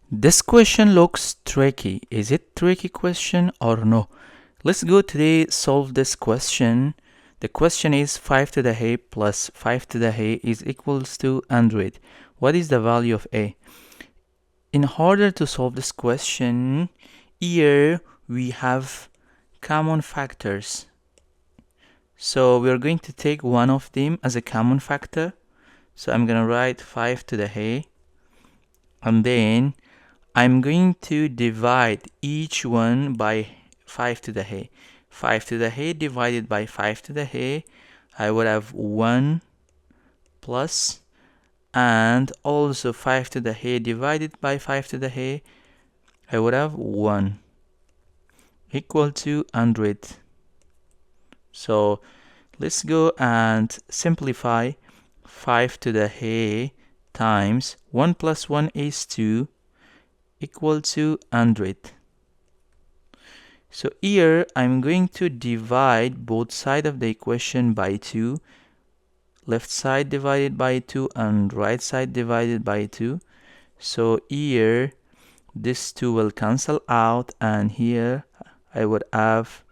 This question looks tricky. Is it tricky question or no? Let's go today solve this question. The question is 5 to the a plus 5 to the a is equals to 100. What is the value of a? In order to solve this question, here we have common factors. So we are going to take one of them as a common factor. So I'm going to write 5 to the a, and then I'm going to divide each one by 5 to the a. 5 to the a divided by 5 to the a, I would have 1 plus, and also 5 to the a divided by 5 to the a, I would have 1 equal to 100. So let's go and simplify 5 to the a times 1 plus 1 is 2 equal to 100. So here I'm going to divide both sides of the equation by 2, left side divided by 2 and right side divided by 2. So here this 2 will cancel out, and here I would have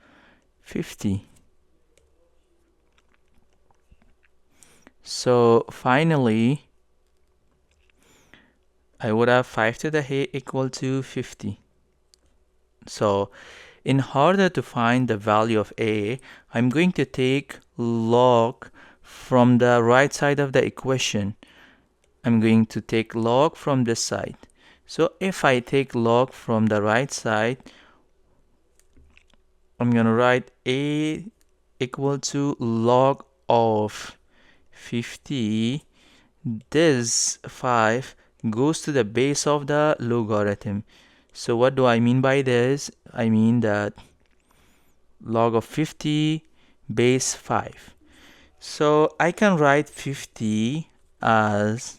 50. So finally I would have 5 to the a equal to 50. So in order to find the value of a, I'm going to take log from the right side of the equation. I'm going to take log from this side. So if I take log from the right side, I'm going to write a equal to log of 50. This 5 goes to the base of the logarithm. So what do I mean by this? I mean that log of 50 base 5. So I can write 50 as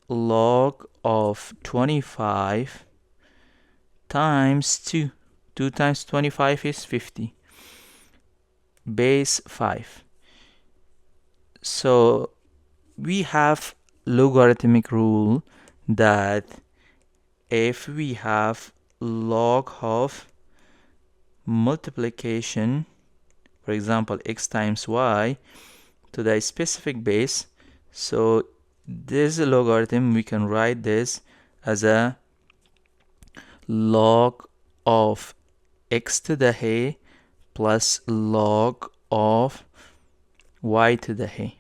log of 25 times 2. 2 times 25 is 50 base 5. So we have logarithmic rule that if we have log of multiplication, for example x times y, to the specific base, so this logarithm we can write this as a log of x to the a plus log of y to the a.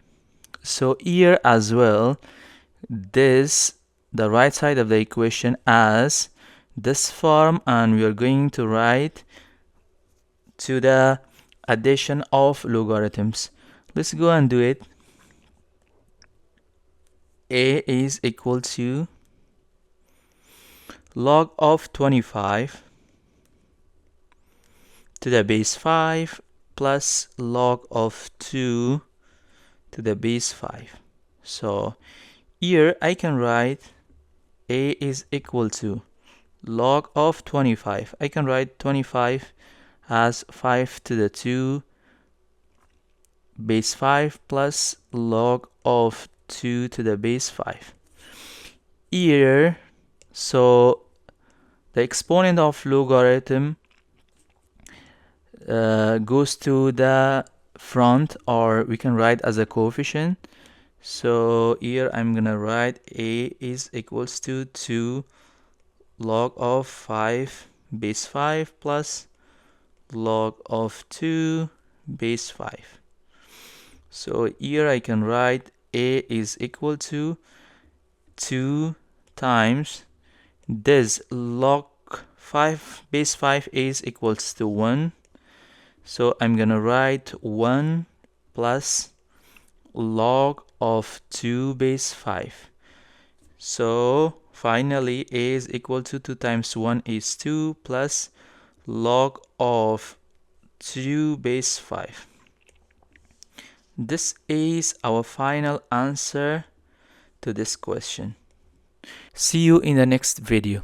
So here as well, this the right side of the equation as this form, and we are going to write to the addition of logarithms. Let's go and do it. A is equal to log of 25 to the base 5 plus log of 2 to the base 5. So here I can write a is equal to log of 25. I can write 25 as 5 to the 2 base 5 plus log of 2 to the base 5. Here, so the exponent of logarithm goes to the front, or we can write as a coefficient. So here I'm gonna write a is equals to 2 log of 5 base 5 plus log of 2 base 5. So here I can write a is equal to 2 times this log 5 base 5 is equals to 1. So I'm gonna write 1 plus log of 2 base 5. So finally a is equal to 2 times 1 is 2 plus log of 2 base 5. This is our final answer to this question. See you in the next video.